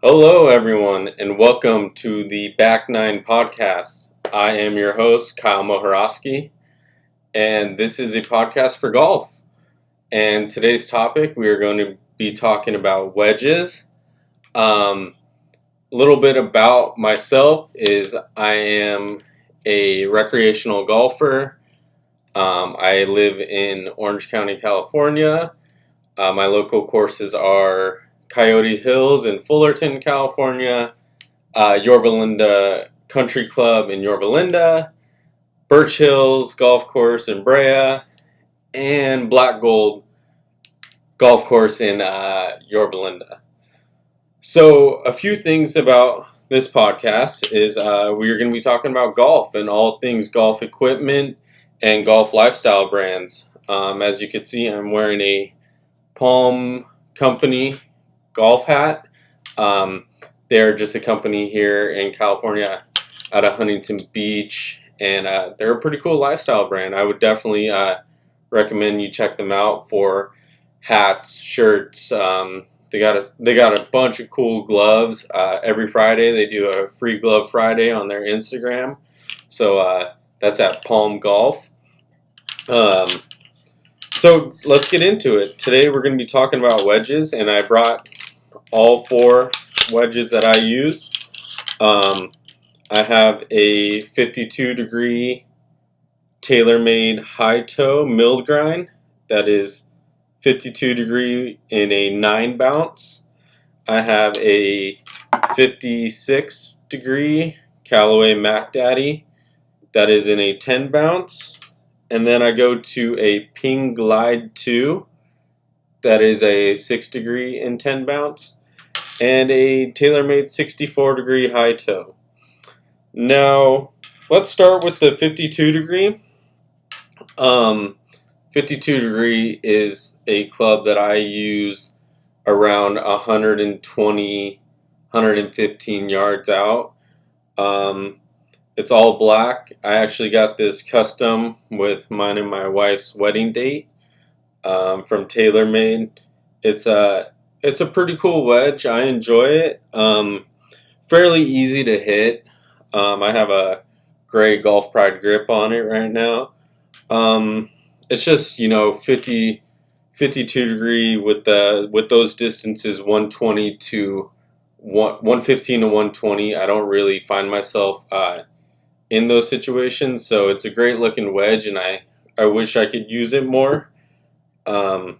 Hello, everyone, and welcome to the Back Nine podcast. I am your host, Kyle Mohorowski, and this is a podcast for golf. And today's topic, we are going to be talking about wedges. A little bit about myself is I am a recreational golfer. I live in Orange County, California. My local courses are Coyote Hills in Fullerton, California, Yorba Linda Country Club in Yorba Linda, Birch Hills Golf Course in Brea, and Black Gold Golf Course in Yorba Linda. So, a few things about this podcast is we are going to be talking about golf and all things golf equipment and golf lifestyle brands. As you can see, I'm wearing a Palm Company golf hat. They're just a company here in California out of Huntington Beach, and they're a pretty cool lifestyle brand. I would definitely recommend you check them out for hats, shirts. They got a bunch of cool gloves. Every Friday they do a free glove Friday on their Instagram. So that's at Palm Golf. So let's get into it. Today we're going to be talking about wedges, and I brought all four wedges that I use. I have a 52 degree TaylorMade high toe milled grind that is 52 degree in a 9 bounce. I have a 56 degree Callaway Mac Daddy that is in a 10 bounce. And then I go to a Ping Glide 2 that is a 6 degree in 10 bounce, and a TaylorMade 64 degree high toe. Now, let's start with the 52 degree. 52 degree is a club that I use around 120, 115 yards out. It's all black. I actually got this custom with mine and my wife's wedding date from TaylorMade. It's a pretty cool wedge. I enjoy it. Fairly easy to hit. I have a gray Golf Pride grip on it right now. It's just 52 degree with those distances 120 to 115 to 120. I don't really find myself in those situations, so it's a great looking wedge, and I wish I could use it more. So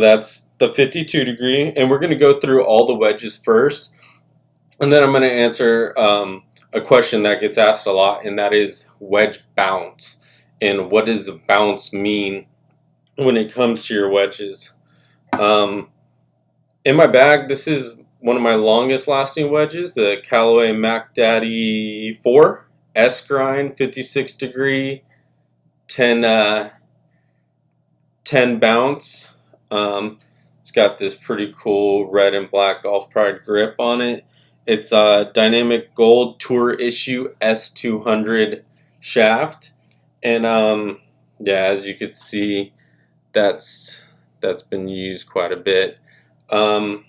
that's the 52 degree, and we're going to go through all the wedges first, and then I'm going to answer a question that gets asked a lot, and that is wedge bounce, and what does bounce mean when it comes to your wedges. In my bag, this is one of my longest lasting wedges, the Callaway Mac Daddy 4 S grind, 56 degree, 10 bounce. It's got this pretty cool red and black Golf Pride grip on it. It's a Dynamic Gold Tour Issue S200 shaft, and as you can see, that's been used quite a bit. I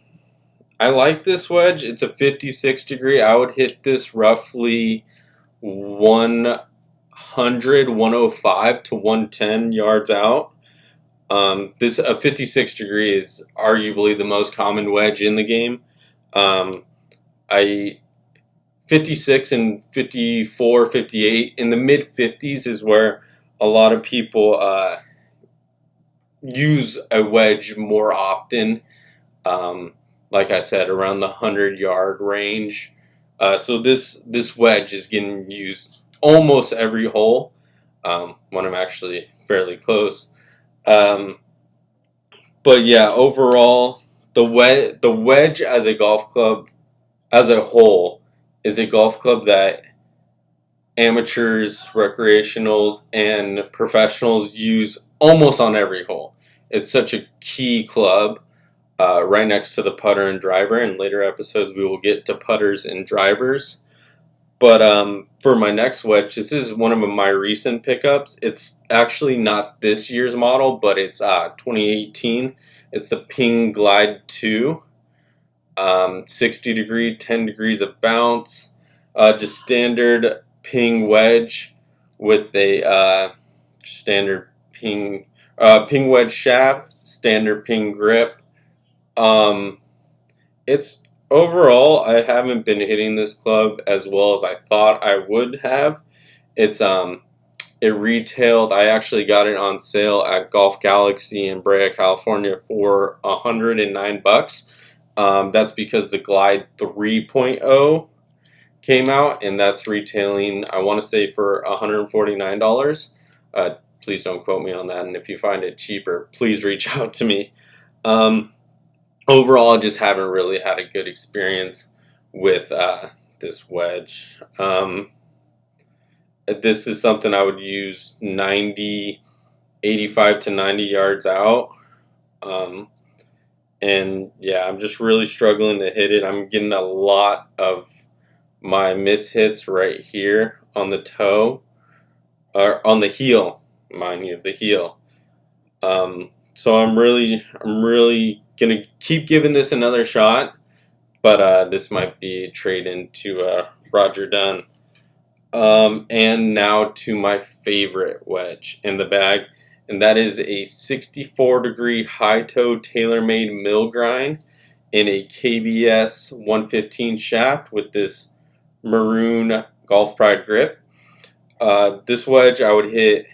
like this wedge. It's a 56 degree. I would hit this roughly 100, 105 to 110 yards out. This a 56 degree is arguably the most common wedge in the game. 56 and 54, 58 in the mid 50s is where a lot of people use a wedge more often. Like I said, around the 100-yard range. So this wedge is getting used almost every hole when I'm actually fairly close. But yeah, overall, the wedge as a golf club, as a whole, is a golf club that amateurs, recreationals, and professionals use almost on every hole. It's such a key club. Right next to the putter and driver. In later episodes, we will get to putters and drivers. But for my next wedge, this is one of my recent pickups. It's actually not this year's model, but it's 2018. It's the Ping Glide 2. 60 degree, 10 degrees of bounce, just standard ping wedge with a standard ping wedge shaft, standard ping grip. It's overall, I haven't been hitting this club as well as I thought I would have. It's it retailed. I actually got it on sale at Golf Galaxy in Brea, California for $109. That's because the Glide 3.0 came out, and that's retailing, I want to say, for $149. Please don't quote me on that, and if you find it cheaper, please reach out to me. Overall, I just haven't really had a good experience with this wedge. This is something I would use 85 to 90 yards out. And yeah, I'm just really struggling to hit it. I'm getting a lot of my mishits right here on the toe, or on the heel, mind you, the heel. So I'm really gonna keep giving this another shot, but this might be a trade into Roger Dunn. And now to my favorite wedge in the bag, and that is a 64 degree high toe TaylorMade mill grind in a KBS 115 shaft with this maroon Golf Pride grip. This wedge I would hit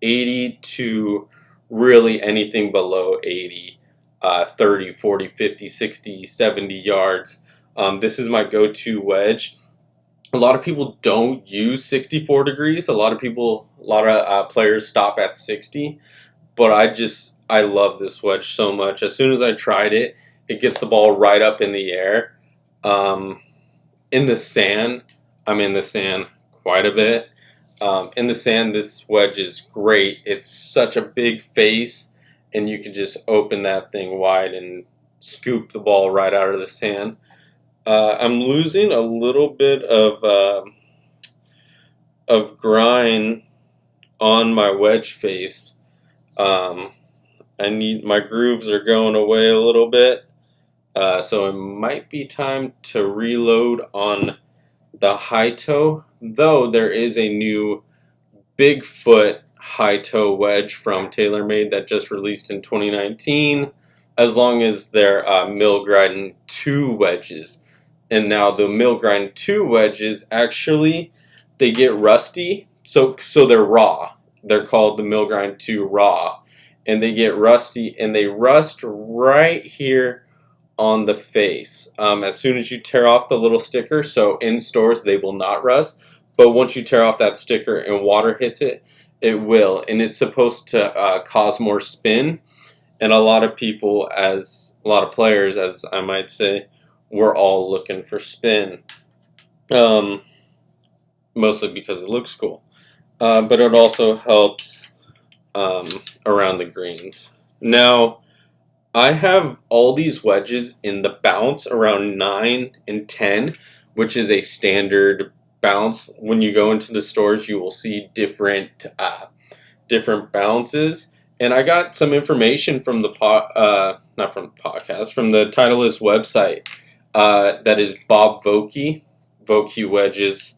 80 to really anything below 80, 30, 40, 50, 60, 70 yards. This is my go-to wedge. A lot of people don't use 64 degrees. A lot of players stop at 60, but I love this wedge so much. As soon as I tried it, it gets the ball right up in the air. In the sand, I'm in the sand quite a bit. In the sand, this wedge is great. It's such a big face, and you can just open that thing wide and scoop the ball right out of the sand. I'm losing a little bit of grind on my wedge face. My grooves are going away a little bit, so it might be time to reload on the high toe. Though there is a new Bigfoot high toe wedge from TaylorMade that just released in 2019, as long as their mill grind 2 wedges. And now the mill grind 2 wedges, actually, they get rusty, so they're raw. They're called the mill grind 2 raw, and they get rusty, and they rust right here on the face. As soon as you tear off the little sticker, so in stores they will not rust, but once you tear off that sticker and water hits it, it will, and it's supposed to cause more spin. And a lot of players, as I might say, we're all looking for spin, mostly because it looks cool, but it also helps around the greens. Now, I have all these wedges in the bounce around 9 and 10, which is a standard bounce. When you go into the stores, you will see different bounces. And I got some information from the not from the podcast, from the Titleist website. That is Bob Vokey Wedges.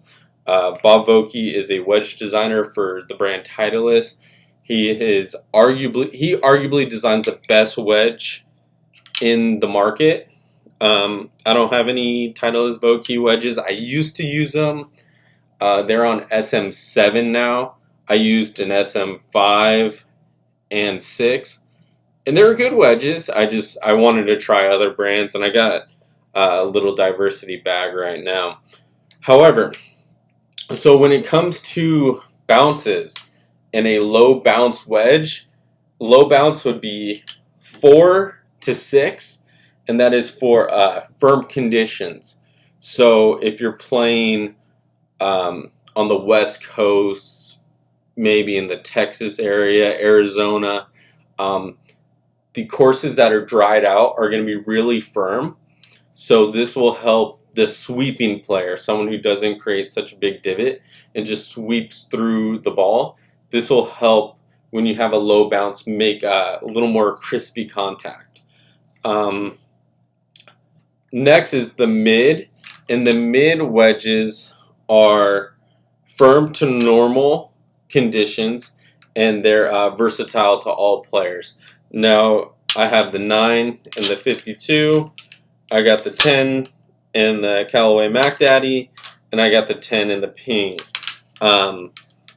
Bob Vokey is a wedge designer for the brand Titleist. He arguably designs the best wedge in the market. I don't have any Titleist Vokey wedges. I used to use them. They're on SM7 now. I used an SM5 and 6, and they were good wedges. I wanted to try other brands, and I got a little diversity bag right now. However, so when it comes to bounces and a low bounce wedge, low bounce would be 4 to 6, and that is for firm conditions. So if you're playing on the West Coast, maybe in the Texas area, Arizona, the courses that are dried out are going to be really firm. So this will help the sweeping player, someone who doesn't create such a big divot and just sweeps through the ball. This will help when you have a low bounce make a little more crispy contact. Next is the mid, and the mid wedges are firm to normal conditions, and they're versatile to all players. Now, I have the 9 and the 52. I got the 10 and the Callaway Mac Daddy, and I got the 10 and the Ping.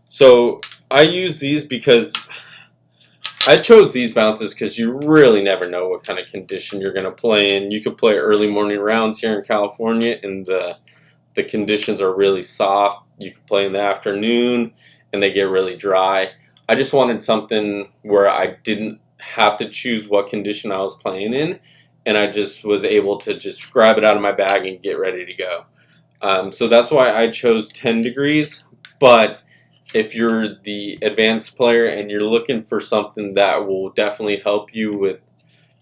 So I use these because I chose these bounces because you really never know what kind of condition you're going to play in. You could play early morning rounds here in California, and the conditions are really soft. You can play in the afternoon, and they get really dry. I just wanted something where I didn't have to choose what condition I was playing in, and I just was able to just grab it out of my bag and get ready to go. So that's why I chose 10 degrees, but if you're the advanced player and you're looking for something that will definitely help you with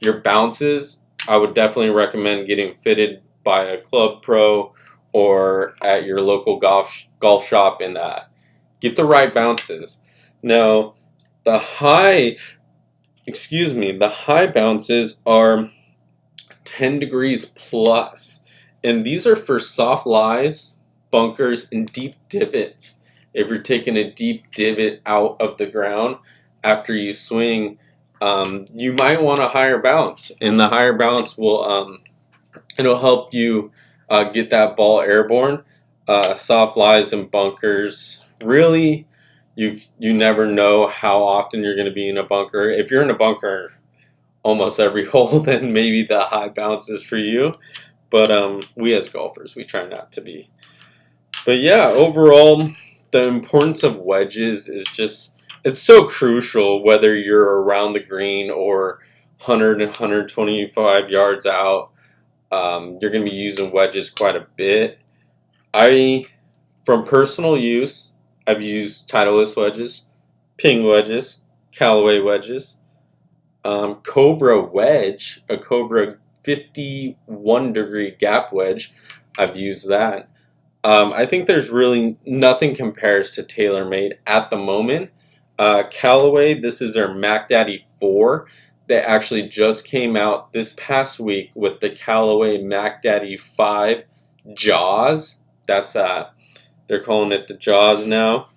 your bounces, I would definitely recommend getting fitted by a club pro or at your local golf shop and get the right bounces. Now, the high bounces are 10 degrees plus, and these are for soft lies, bunkers, and deep divots. If you're taking a deep divot out of the ground after you swing, you might want a higher bounce, and the higher bounce will it'll help you get that ball airborne. Soft lies and bunkers, really, you never know how often you're going to be in a bunker. If you're in a bunker almost every hole, then maybe the high bounce is for you. But we as golfers, we try not to be. But yeah, overall, the importance of wedges is just, it's so crucial whether you're around the green or 100 and 125 yards out. You're going to be using wedges quite a bit. From personal use, I've used Titleist wedges, Ping wedges, Callaway wedges, Cobra wedge, a Cobra 51 degree gap wedge. I've used that. I think there's really nothing compares to TaylorMade at the moment. Callaway, this is their Mac Daddy 4. They actually just came out this past week with the Callaway Mac Daddy 5 Jaws. That's they're calling it the Jaws now.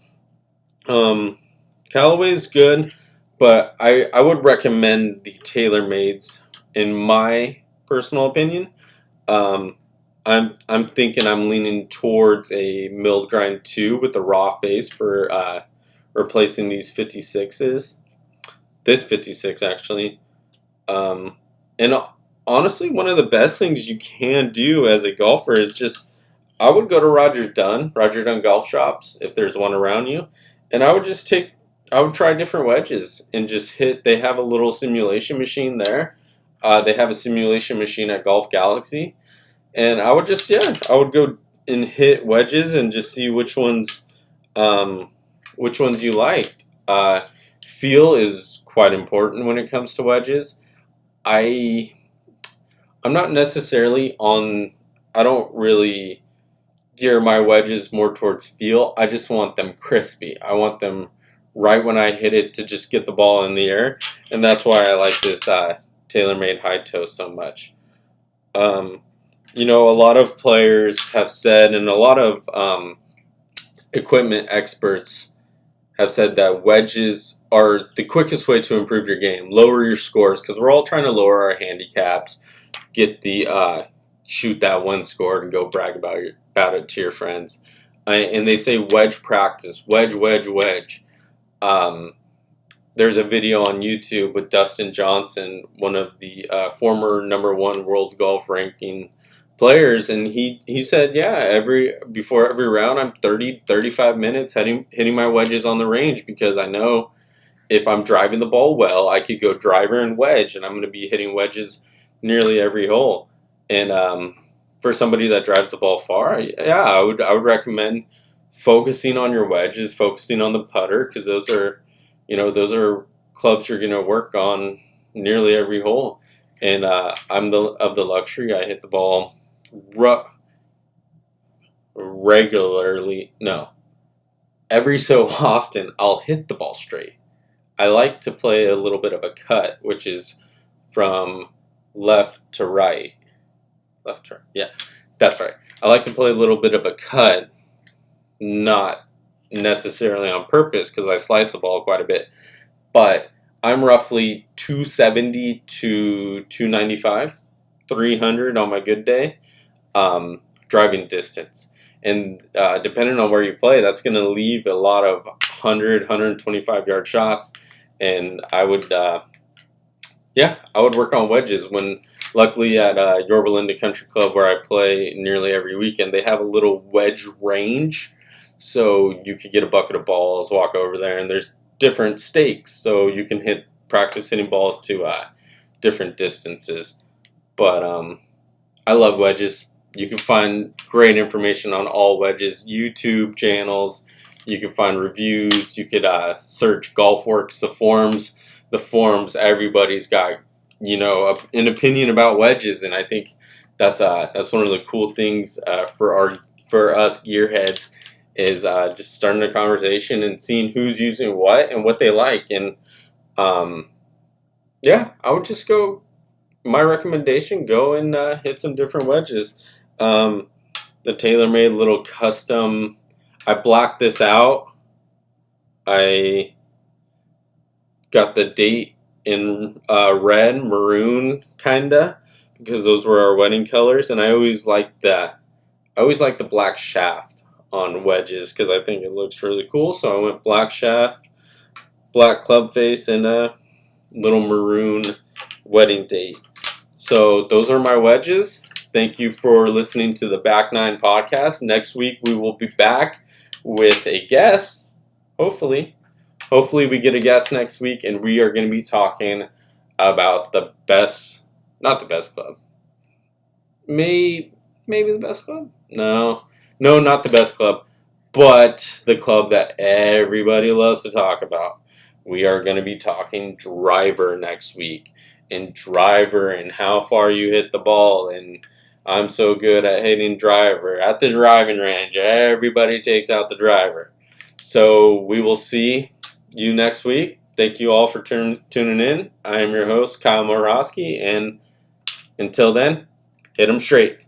Callaway's good, but I would recommend the TaylorMades in my personal opinion. I'm thinking I'm leaning towards a milled grind 2 with the raw face for replacing these 56s. This 56 actually. And honestly, one of the best things you can do as a golfer is just, I would go to Roger Dunn Golf Shops if there's one around you, and I would try different wedges and just hit. They have a little simulation machine there. They have a simulation machine at Golf Galaxy. And I would I would go and hit wedges and just see which ones you liked. Feel is quite important when it comes to wedges. I'm not necessarily on. I don't really gear my wedges more towards feel. I just want them crispy. I want them right when I hit it to just get the ball in the air, and that's why I like this TaylorMade high toe so much. A lot of players have said, and a lot of equipment experts have said that wedges are the quickest way to improve your game, lower your scores, because we're all trying to lower our handicaps, get the shoot that one score and go brag about it to your friends. And they say wedge practice, wedge, wedge, wedge. There's a video on YouTube with Dustin Johnson, one of the former #1 world golf ranking players, and he said, yeah, before every round I'm 35 minutes hitting my wedges on the range, because I know if I'm driving the ball well, I could go driver and wedge, and I'm going to be hitting wedges nearly every hole. And for somebody that drives the ball far, I would recommend focusing on your wedges, focusing on the putter, because those are clubs you're going to work on nearly every hole. And I'm of the luxury, I hit the ball regularly. No, every so often I'll hit the ball straight. I like to play a little bit of a cut, which is from left to right. Left, right. Yeah, that's right. I like to play a little bit of a cut, not necessarily on purpose because I slice the ball quite a bit, but I'm roughly 270 to 295, 300 on my good day, driving distance. And depending on where you play, that's going to leave a lot of 100, 125 yard shots. And I would work on wedges. When luckily at Yorba Linda Country Club, where I play nearly every weekend, they have a little wedge range, so you could get a bucket of balls, walk over there, and there's different stakes, so you can practice hitting balls to different distances. But I love wedges. You can find great information on all wedges, YouTube channels. You can find reviews. You could search GolfWorks, the forums. The forums, everybody's got an opinion about wedges, and I think that's one of the cool things for us gearheads is just starting a conversation and seeing who's using what and what they like. And I would just go. My recommendation: go and hit some different wedges. The TaylorMade little custom. I blacked this out. I got the date in red, maroon, kinda, because those were our wedding colors, and I always liked that. I always like the black shaft on wedges because I think it looks really cool. So I went black shaft, black club face, and a little maroon wedding date. So those are my wedges. Thank you for listening to the Back Nine podcast. Next week we will be back with a guest, hopefully. Hopefully we get a guest next week, and we are going to be talking about not the best club. Maybe the best club? No, not the best club, but the club that everybody loves to talk about. We are going to be talking driver next week, and driver and how far you hit the ball, and I'm so good at hitting driver. At the driving range, everybody takes out the driver. So we will see you next week. Thank you all for tuning in. I am your host, Kyle Morosky, and until then, hit 'em straight.